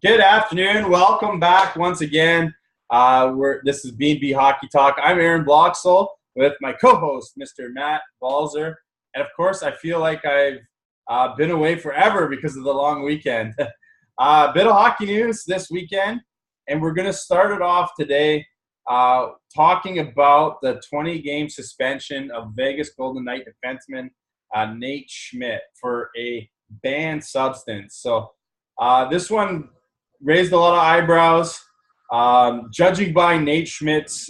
Good afternoon. Welcome back once again. This is B&B Hockey Talk. I'm Aaron Bloxall with my co-host, Mr. Matt Balzer. And, of course, I feel like I've been away forever because of the long weekend. A bit of hockey news this weekend, and we're going to start it off today talking about the 20-game suspension of Vegas Golden Knight defenseman Nate Schmidt for a banned substance. So this one raised a lot of eyebrows. Judging by Nate Schmidt's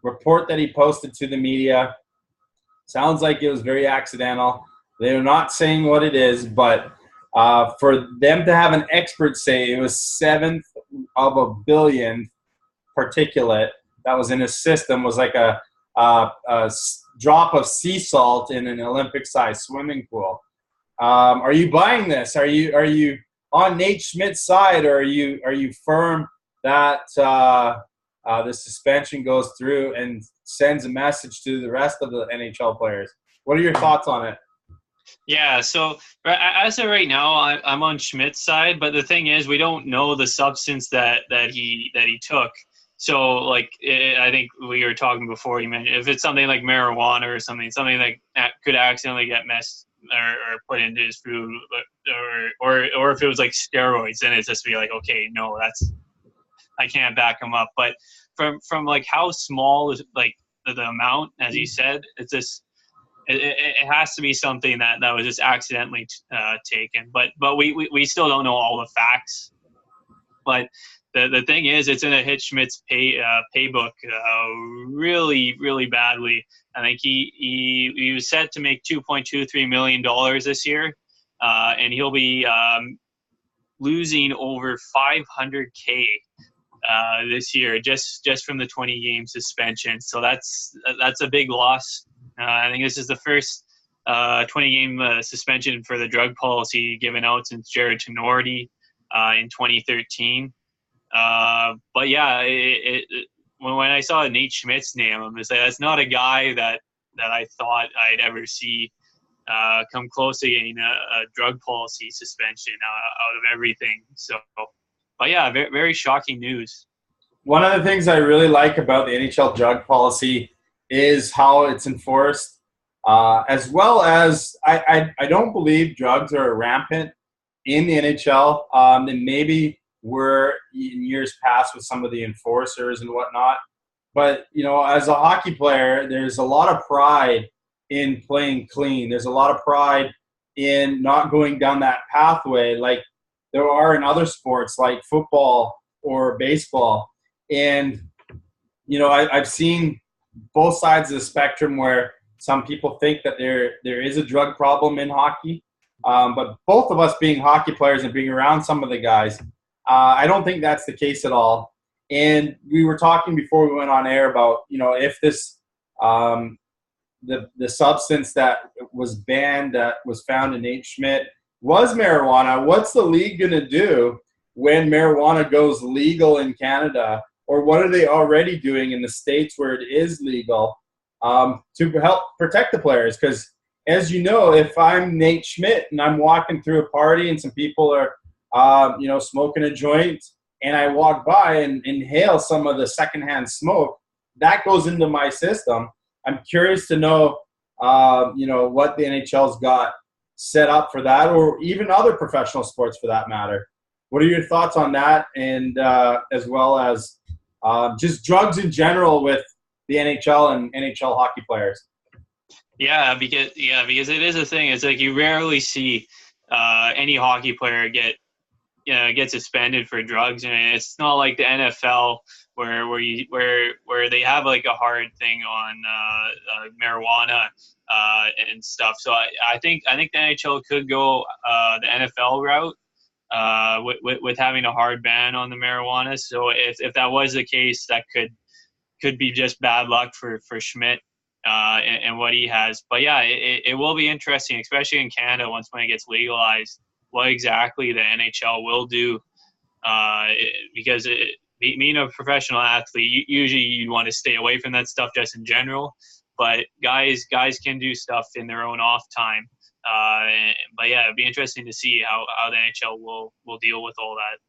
report that he posted to the media, sounds like it was very accidental. They're not saying what it is, but for them to have an expert say it was 1/7 of a billion particulate that was in his system was like a drop of sea salt in an Olympic-sized swimming pool. Are you buying this? Are you on Nate Schmidt's side, or are you firm that the suspension goes through and sends a message to the rest of the NHL players? What are your thoughts on it? Yeah, so as of right now, I'm on Schmidt's side, but the thing is, we don't know the substance that he took. So, like, I think we were talking before. You mentioned if it's something like marijuana or something that could accidentally get messed or put into his food, or if it was like steroids, then it's just be like, okay, no, I can't back him up. But from like how small is like the amount, as he said, it's just it has to be something that was just accidentally taken. But we still don't know all the facts. But the thing is, it's going to hit Schmidt's paybook really, really badly. I think he was set to make $2.23 million this year, and he'll be losing over $500K this year just from the 20-game suspension. So that's a big loss. I think this is the first 20-game suspension for the drug policy given out since Jared Tenorti in 2013. But yeah, when I saw Nate Schmidt's name, I'm just like, that's not a guy that I thought I'd ever see come close to getting a drug policy suspension out of everything. So, but yeah, very, very shocking news. One of the things I really like about the NHL drug policy is how it's enforced, as well as I don't believe drugs are rampant in the NHL. And maybe were in years past with some of the enforcers and whatnot. But, you know, as a hockey player, there's a lot of pride in playing clean. There's a lot of pride in not going down that pathway like there are in other sports like football or baseball. And, you know, I've seen both sides of the spectrum where some people think that there is a drug problem in hockey. But both of us being hockey players and being around some of the guys, I don't think that's the case at all. And we were talking before we went on air about, you know, if this the substance that was banned that was found in Nate Schmidt was marijuana, what's the league going to do when marijuana goes legal in Canada? Or what are they already doing in the states where it is legal to help protect the players? Because as you know, if I'm Nate Schmidt and I'm walking through a party and some people are smoking a joint, and I walk by and inhale some of the secondhand smoke, that goes into my system. I'm curious to know, what the NHL's got set up for that, or even other professional sports for that matter. What are your thoughts on that, and as well as just drugs in general with the NHL and NHL hockey players? Yeah, because it is a thing. It's like you rarely see any hockey player get suspended for drugs, and it's not like the NFL where they have like a hard thing on marijuana and stuff. So I think the NHL could go the NFL route with having a hard ban on the marijuana. So if that was the case, that could be just bad luck for Schmidt and what he has. But yeah, it will be interesting, especially in Canada when it gets legalized, what exactly the NHL will do, because being a professional athlete, usually you want to stay away from that stuff just in general. But guys can do stuff in their own off time But yeah, it'd be interesting to see how the NHL will deal with all that.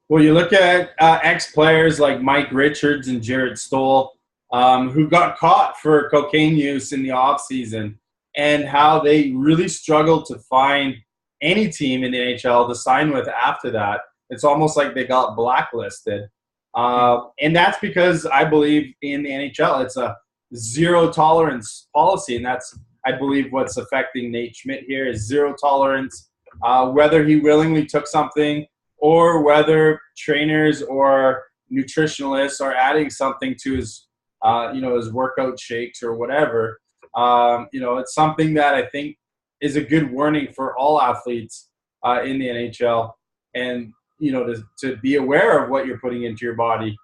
Well, you look at ex-players like Mike Richards and Jared Stoll, who got caught for cocaine use in the offseason, and how they really struggled to find any team in the NHL to sign with after that. It's almost like they got blacklisted. And that's because I believe in the NHL, it's a zero tolerance policy. And that's, I believe, what's affecting Nate Schmidt here is zero tolerance, whether he willingly took something or whether trainers or nutritionalists are adding something to his, his workout shakes or whatever. It's something that I think is a good warning for all athletes in the NHL, and to be aware of what you're putting into your body.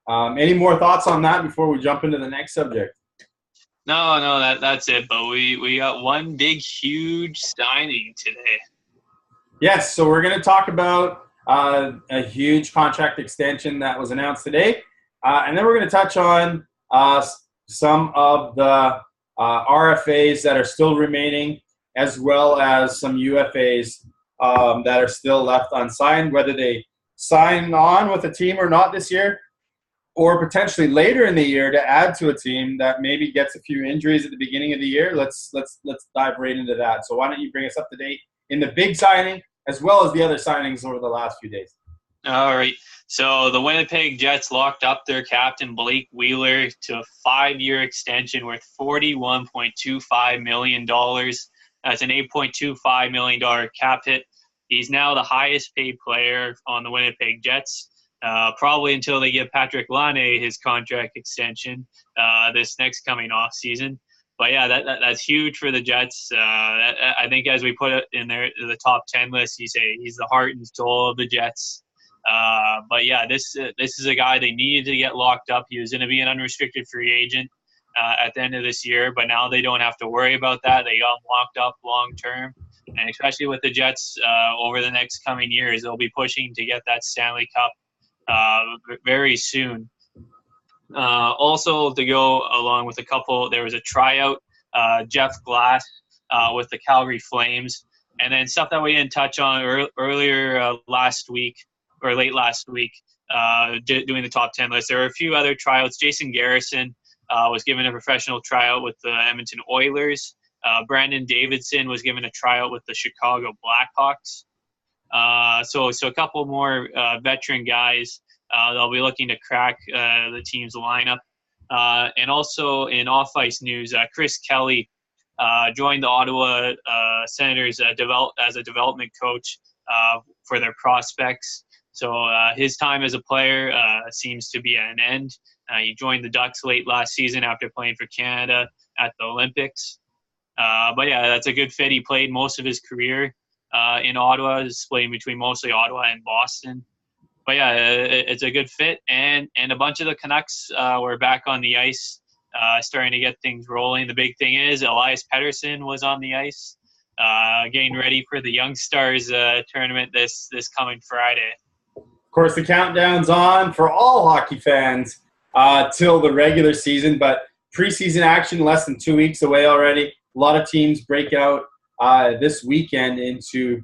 Any more thoughts on that before we jump into the next subject? No, that's it. But we got one big, huge signing today. Yes, so we're going to talk about a huge contract extension that was announced today, and then we're going to touch on some of the RFAs that are still remaining, as well as some UFAs that are still left unsigned, whether they sign on with a team or not this year, or potentially later in the year to add to a team that maybe gets a few injuries at the beginning of the year. Let's dive right into that. So why don't you bring us up to date in the big signing as well as the other signings over the last few days? All right. So the Winnipeg Jets locked up their captain, Blake Wheeler, to a 5-year extension worth $41.25 million. That's an $8.25 million cap hit. He's now the highest paid player on the Winnipeg Jets, probably until they give Patrick Laine his contract extension this next coming off season. But yeah, that's huge for the Jets. I think as we put it in the top 10 list, he's the heart and soul of the Jets. But yeah, this is a guy they needed to get locked up. He was going to be an unrestricted free agent at the end of this year, but now they don't have to worry about that. They got him locked up long term, and especially with the Jets over the next coming years, they'll be pushing to get that Stanley Cup very soon. Also, to go along with a couple, there was a tryout, Jeff Glass with the Calgary Flames, and then stuff that we didn't touch on earlier last week or late last week, doing the top 10 list. There were a few other tryouts. Jason Garrison was given a professional tryout with the Edmonton Oilers. Brandon Davidson was given a tryout with the Chicago Blackhawks. So a couple more veteran guys. They'll be looking to crack the team's lineup. And also in off-ice news, Chris Kelly joined the Ottawa Senators as a development coach for their prospects. So his time as a player seems to be at an end. He joined the Ducks late last season after playing for Canada at the Olympics. But yeah, that's a good fit. He played most of his career in Ottawa, splitting between mostly Ottawa and Boston. But yeah, it's a good fit. And a bunch of the Canucks were back on the ice, starting to get things rolling. The big thing is Elias Pettersson was on the ice, getting ready for the Young Stars tournament this coming Friday. Of course, the countdown's on for all hockey fans till the regular season, but preseason action less than 2 weeks away already. A lot of teams break out this weekend into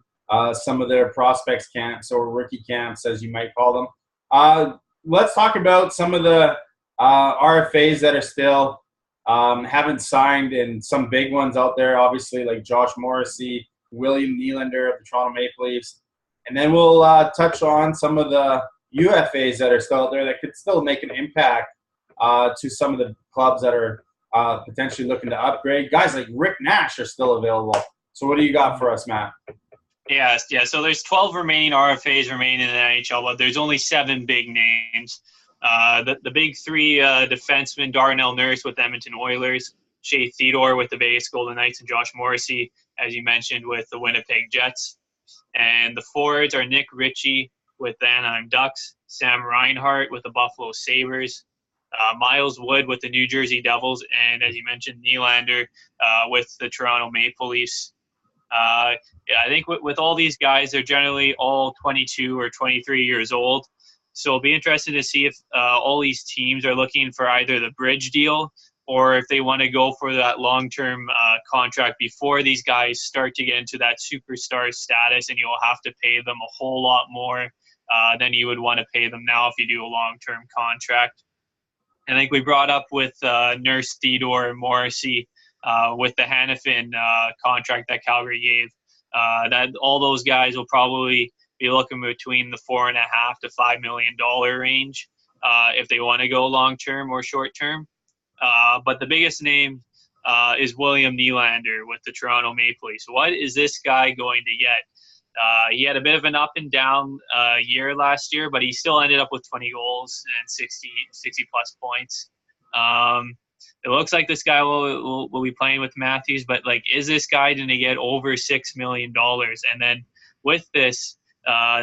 some of their prospects camps or rookie camps, as you might call them. Let's talk about some of the RFAs that are still haven't signed, and some big ones out there, obviously, like Josh Morrissey, William Nylander of the Toronto Maple Leafs. And then we'll touch on some of the UFAs that are still out there that could still make an impact to some of the clubs that are potentially looking to upgrade. Guys like Rick Nash are still available. So what do you got for us, Matt? Yeah. So there's 12 remaining RFAs remaining in the NHL, but there's only 7 big names. The big 3 defensemen, Darnell Nurse with Edmonton Oilers, Shea Theodore with the Vegas Golden Knights, and Josh Morrissey, as you mentioned, with the Winnipeg Jets. And the forwards are Nick Ritchie with the Anaheim Ducks, Sam Reinhart with the Buffalo Sabres, Miles Wood with the New Jersey Devils, and as you mentioned, Nylander with the Toronto Maple Leafs. I think with all these guys, they're generally all 22 or 23 years old. So it'll be interesting to see if all these teams are looking for either the bridge deal or if they want to go for that long-term contract before these guys start to get into that superstar status, and you'll have to pay them a whole lot more than you would want to pay them now if you do a long-term contract. I think we brought up with Nurse, Theodore, Morrissey, with the Hannafin contract that Calgary gave, that all those guys will probably be looking between the $4.5 to $5 million range if they want to go long term or short term. But the biggest name is William Nylander with the Toronto Maple Leafs. What is this guy going to get? He had a bit of an up and down year last year, but he still ended up with 20 goals and 60 plus points. It looks like this guy will be playing with Matthews, but like, is this guy going to get over $6 million? And then with this,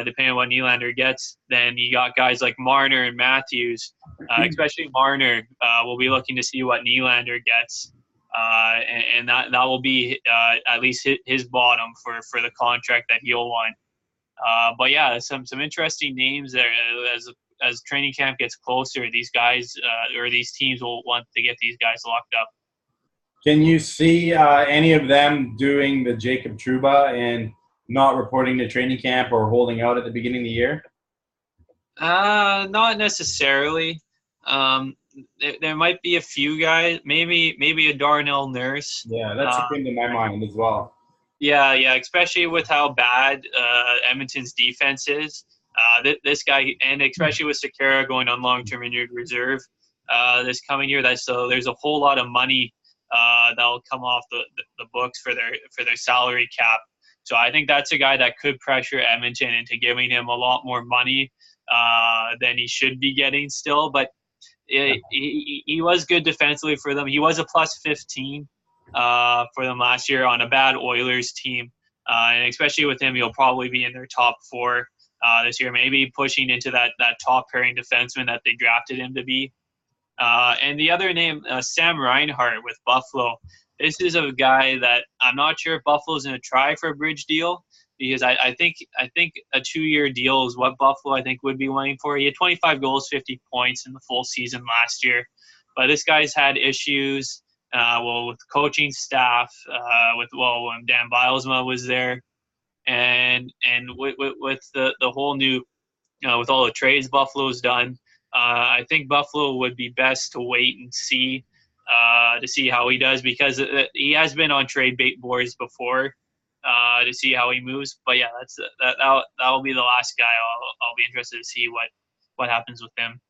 depending on what Nylander gets, then you got guys like Marner and Matthews, especially Marner. We'll be looking to see what Nylander gets. And that will be at least his bottom for the contract that he'll want. But yeah, some interesting names there. As training camp gets closer, these guys or these teams will want to get these guys locked up. Can you see any of them doing the Jacob Trouba and not reporting to training camp or holding out at the beginning of the year? Not necessarily. There might be a few guys, maybe a Darnell Nurse. Yeah, that's a thing in my mind as well. Yeah, especially with how bad Edmonton's defense is. This guy, and especially with Sekera going on long-term injured reserve this coming year, so there's a whole lot of money that'll come off the books for their salary cap. So I think that's a guy that could pressure Edmonton into giving him a lot more money than he should be getting still. But he was good defensively for them. He was a plus 15 for them last year on a bad Oilers team. And especially with him, he'll probably be in their top 4 this year, maybe pushing into that top pairing defenseman that they drafted him to be. And the other name, Sam Reinhart with Buffalo. This is a guy that I'm not sure if Buffalo's going to try for a bridge deal, because I think a 2-year deal is what Buffalo I think would be wanting for. He had 25 goals, 50 points in the full season last year, but this guy's had issues with coaching staff, when Dan Bilesma was there, and with the whole new with all the trades Buffalo's done. I think Buffalo would be best to wait and see to see how he does, because he has been on trade bait boards before to see how he moves. But yeah, that will be the last guy I'll be interested to see what happens with him.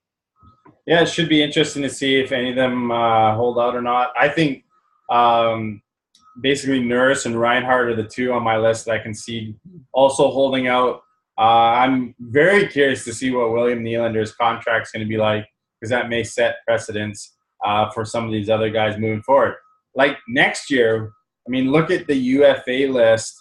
Yeah, it should be interesting to see if any of them hold out or not. I think basically Nurse and Reinhardt are the two on my list that I can see also holding out. I'm very curious to see what William Nylander's contract is going to be like, because that may set precedents for some of these other guys moving forward. Like next year, I mean, look at the UFA list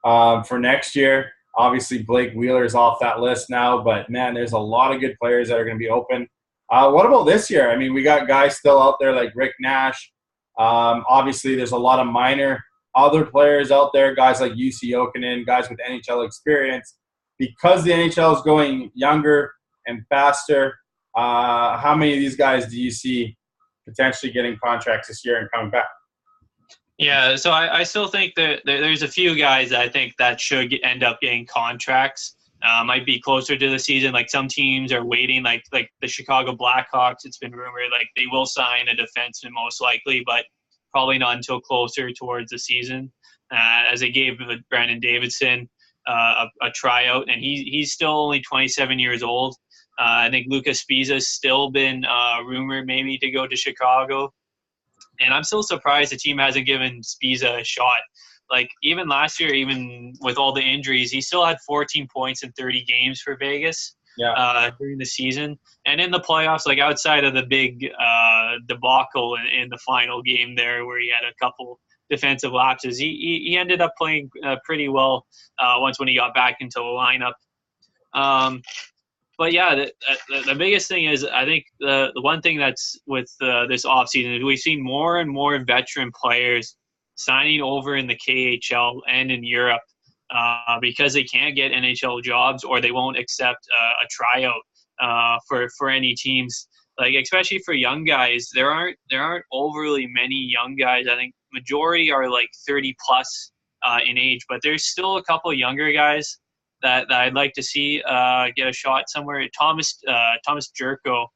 for next year. Obviously, Blake Wheeler's off that list now, but man, there's a lot of good players that are going to be open. What about this year? I mean, we got guys still out there like Rick Nash. Obviously, there's a lot of minor other players out there, guys like UC Jokinen, guys with NHL experience. Because the NHL is going younger and faster, how many of these guys do you see potentially getting contracts this year and coming back? Yeah, so I still think that there's a few guys that I think that should end up getting contracts. Might be closer to the season. Like some teams are waiting, like the Chicago Blackhawks. It's been rumored like they will sign a defenseman most likely, but probably not until closer towards the season. As they gave Brandon Davidson a tryout, and he's still only 27 years old. I think Lucas Spiza's still been rumored maybe to go to Chicago. And I'm still surprised the team hasn't given Spiza a shot. Like, even last year, even with all the injuries, he still had 14 points in 30 games for Vegas during the season. And in the playoffs, like outside of the big debacle in the final game there where he had a couple defensive lapses, he ended up playing pretty well once when he got back into the lineup. But yeah, the biggest thing is I think the one thing that's with this offseason is we've seen more and more veteran players signing over in the KHL and in Europe because they can't get NHL jobs or they won't accept a tryout for any teams. like especially for young guys, there aren't overly many young guys. I think majority are like 30 plus in age, but there's still a couple of younger guys that I'd like to see get a shot somewhere. Thomas Jerko,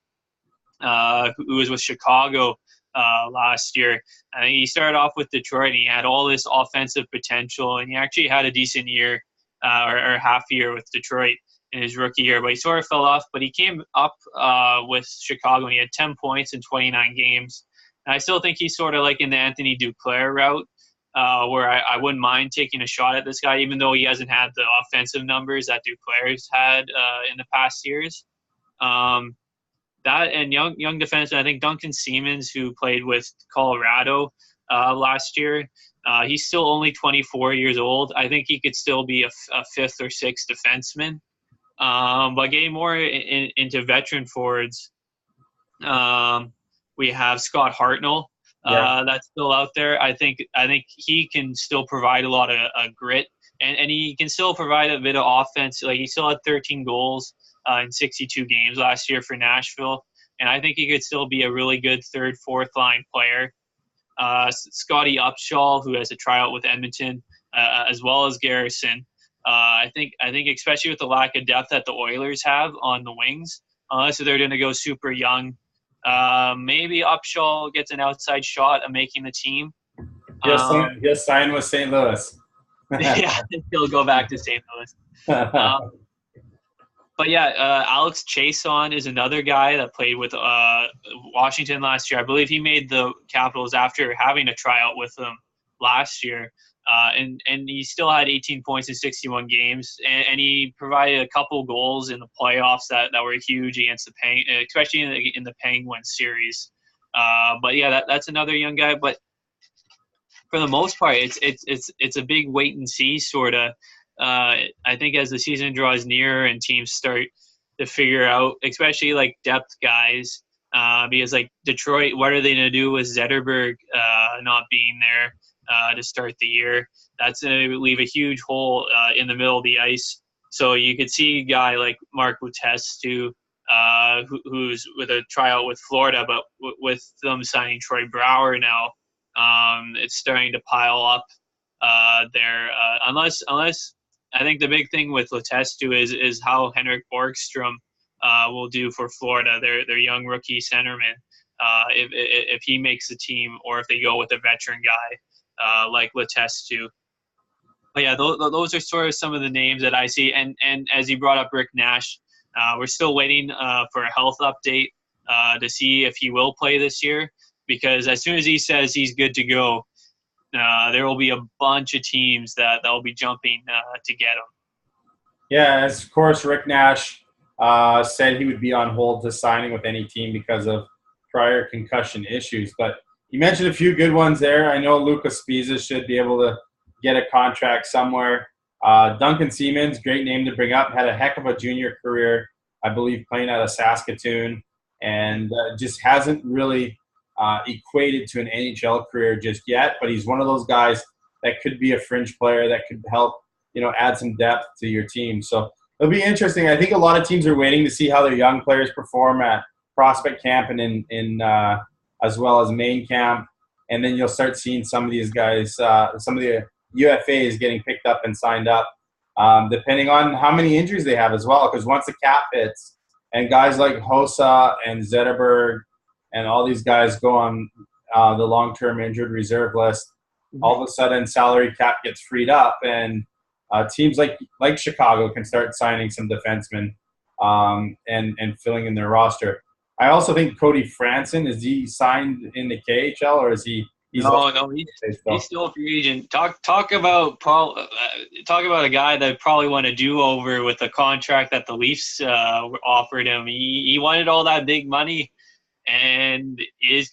who was with Chicago last year. I think he started off with Detroit and he had all this offensive potential, and he actually had a decent year or half year with Detroit in his rookie year, but he sort of fell off. But he came up with Chicago and he had 10 points in 29 games. And I still think he's sort of like in the Anthony Duclair route, where I wouldn't mind taking a shot at this guy, even though he hasn't had the offensive numbers that Duclair's had in the past years. That and young defense. I think Duncan Siemens, who played with Colorado last year, he's still only 24 years old. I think he could still be a fifth or sixth defenseman. But getting more into veteran forwards, we have Scott Hartnell. That's still out there. I think he can still provide a lot of grit, and he can still provide a bit of offense. Like he still had 13 goals in 62 games last year for Nashville, and I think he could still be a really good third, fourth line player. Scotty Upshall, who has a tryout with Edmonton, as well as Garrison. I think especially with the lack of depth that the Oilers have on the wings, unless they're going to go super young, maybe Upshall gets an outside shot of making the team. He'll sign with St. Louis. Yeah, he'll go back to St. Louis. But yeah, Alex Chason is another guy that played with Washington last year. I believe he made the Capitals after having a tryout with them last year. And he still had 18 points in 61 games, and he provided a couple goals in the playoffs that were huge against especially in the Penguins series. But yeah, that's another young guy. But for the most part, it's a big wait and see sort of. I think as the season draws near and teams start to figure out, especially like depth guys, because like Detroit, what are they going to do with Zetterberg not being there to start the year? That's going to leave a huge hole in the middle of the ice. So you could see a guy like Mark Letestu, who's with a tryout with Florida, but with them signing Troy Brouwer now, it's starting to pile up there. Unless I think the big thing with Letestu is how Henrik Borgstrom will do for Florida, their young rookie centerman, if he makes the team or if they go with a veteran guy like Letestu. But yeah, those are sort of some of the names that I see. And as you brought up Rick Nash, we're still waiting for a health update to see if he will play this year, because as soon as he says he's good to go, there will be a bunch of teams that will be jumping to get him. Yeah, as of course Rick Nash said he would be on hold to signing with any team because of prior concussion issues. But you mentioned a few good ones there. I know Lucas Spiza should be able to get a contract somewhere. Duncan Siemens, great name to bring up, had a heck of a junior career, I believe, playing out of Saskatoon, and just hasn't really equated to an NHL career just yet. But he's one of those guys that could be a fringe player that could help, add some depth to your team. So it'll be interesting. I think a lot of teams are waiting to see how their young players perform at prospect camp and in as well as main camp, and then you'll start seeing some of these guys, some of the UFAs getting picked up and signed up, depending on how many injuries they have as well. Because once the cap hits, and guys like Hossa and Zetterberg and all these guys go on the long-term injured reserve list, all of a sudden salary cap gets freed up, and teams like Chicago can start signing some defensemen and filling in their roster. I also think Cody Franson, is he signed in the KHL, or is he? He's still a free agent. Talk about a guy that probably won a do-over with the contract that the Leafs offered him. He wanted all that big money, and his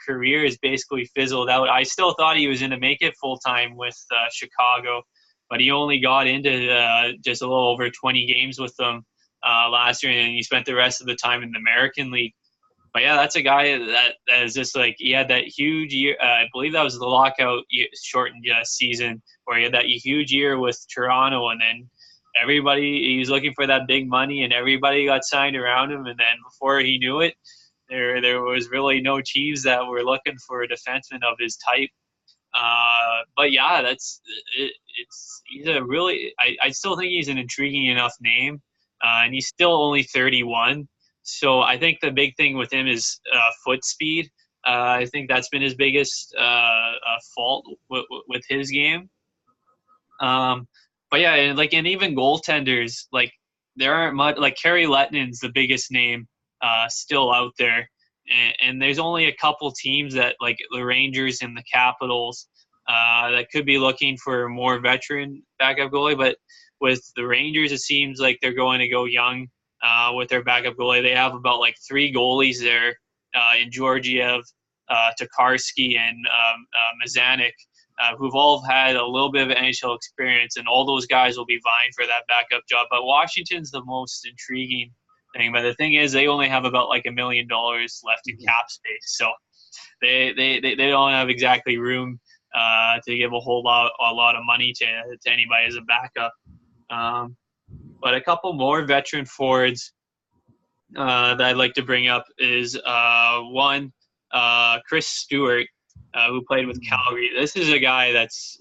career is basically fizzled out. I still thought he was going to make it full-time with Chicago, but he only got into just a little over 20 games with them last year, and he spent the rest of the time in the American League. But yeah, that's a guy that is just like, he had that huge year. I believe that was the lockout shortened season where he had that huge year with Toronto, and then he was looking for that big money, and everybody got signed around him, and then before he knew it, There was really no teams that were looking for a defenseman of his type. But yeah, he's a really I still think he's an intriguing enough name, and he's still only 31. So I think the big thing with him is foot speed. I think that's been his biggest fault with his game. But yeah, and even goaltenders, like there aren't much. Like Kerry Letton's the biggest name still out there, and there's only a couple teams that like the Rangers and the Capitals that could be looking for a more veteran backup goalie. But with the Rangers, it seems like they're going to go young with their backup goalie. They have about like 3 goalies there in Georgiev, Tokarski, and Mazanik, who've all had a little bit of NHL experience, and all those guys will be vying for that backup job. But Washington's the most intriguing thing. But the thing is, they only have about like $1 million left in cap space, so they don't have exactly room to give a lot of money to anybody as a backup. But a couple more veteran forwards that I'd like to bring up is one, Chris Stewart, who played with Calgary. This is a guy that's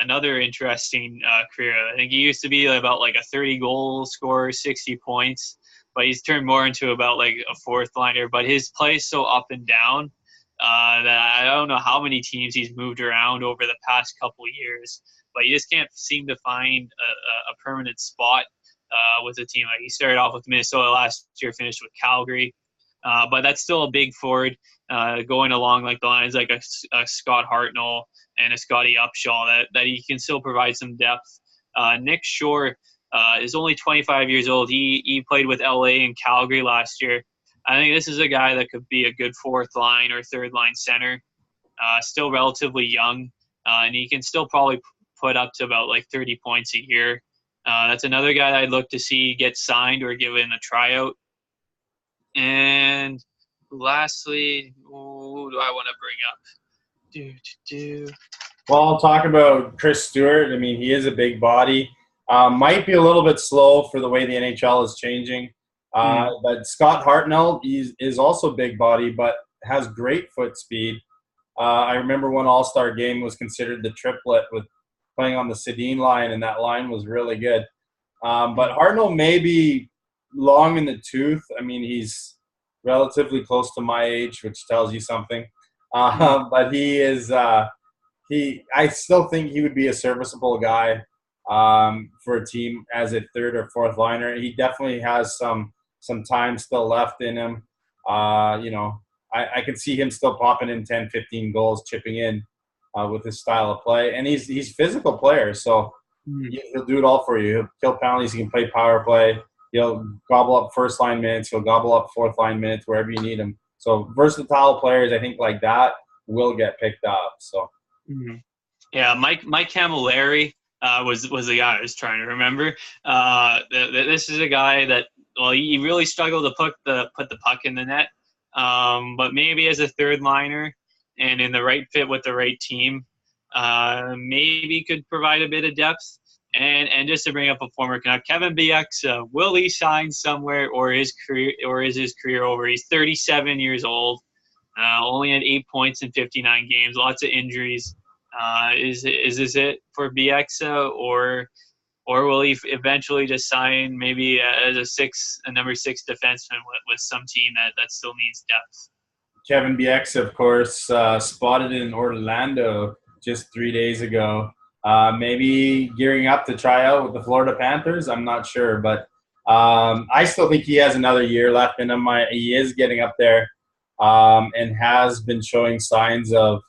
another interesting career. I think he used to be about like a 30-goal scorer, 60 points, but he's turned more into about like a fourth liner. But his play is so up and down that I don't know how many teams he's moved around over the past couple years, but he just can't seem to find a permanent spot with the team. Like he started off with Minnesota last year, finished with Calgary, but that's still a big forward going along like the lines like a Scott Hartnell and a Scotty Upshaw that he can still provide some depth. Nick Shore is only 25 years old. He played with LA and Calgary last year. I think this is a guy that could be a good fourth line or third line center. Still relatively young, and he can still probably put up to about like 30 points a year. That's another guy I'd look to see get signed or given a tryout. And lastly, who do I want to bring up? Well, I'll talk about Chris Stewart. I mean, he is a big body. Might be a little bit slow for the way the NHL is changing. But Scott Hartnell is also big body, but has great foot speed. I remember one All-Star game was considered the triplet with playing on the Sedin line, and that line was really good. But Hartnell may be long in the tooth. I mean, he's relatively close to my age, which tells you something. But he is I still think he would be a serviceable guy for a team as a third or fourth liner. He definitely has some time still left in him. I could see him still popping in 10, 15 goals, chipping in with his style of play. And he's a physical player, so he'll do it all for you. He'll kill penalties. He can play power play. He'll gobble up first line minutes. He'll gobble up fourth line minutes wherever you need him. So versatile players, I think, like that will get picked up. So yeah, Mike Camilleri was the guy I was trying to remember. This is a guy that he really struggled to put the puck in the net, but maybe as a third liner and in the right fit with the right team, maybe could provide a bit of depth. And just to bring up a former Canuck, Kevin Bieksa, will he sign somewhere, or is his career over? He's 37 years old, only had 8 points in 59 games, lots of injuries. Is this it for Bieksa, or will he eventually just sign maybe as a number 6 defenseman with some team that still needs depth? Kevin Bieksa, of course, spotted in Orlando just 3 days ago. Maybe gearing up to try out with the Florida Panthers. I'm not sure, but I still think he has another year left in him. He is getting up there and has been showing signs of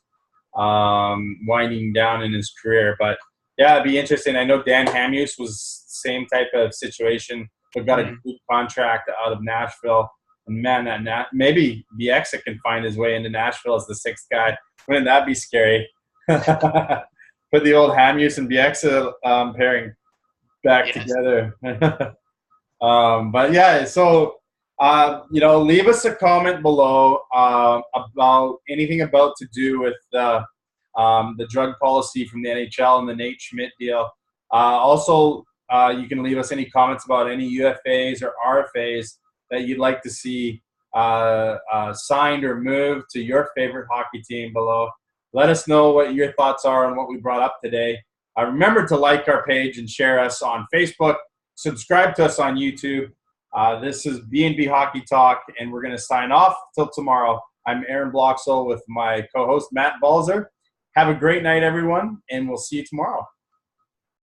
winding down in his career. But, yeah, it'd be interesting. I know Dan Hamhuis was same type of situation, but got a good contract out of Nashville. And, man, maybe Bieksa can find his way into Nashville as the 6th guy. Wouldn't that be scary? Put the old Hamhuis and Bieksa pairing back together. But yeah, so leave us a comment below about anything about to do with the drug policy from the NHL and the Nate Schmidt deal. Also, you can leave us any comments about any UFAs or RFAs that you'd like to see signed or moved to your favorite hockey team below. Let us know what your thoughts are on what we brought up today. Remember to like our page and share us on Facebook. Subscribe to us on YouTube. This is B&B Hockey Talk, and we're going to sign off till tomorrow. I'm Aaron Bloxall with my co-host Matt Balzer. Have a great night, everyone, and we'll see you tomorrow.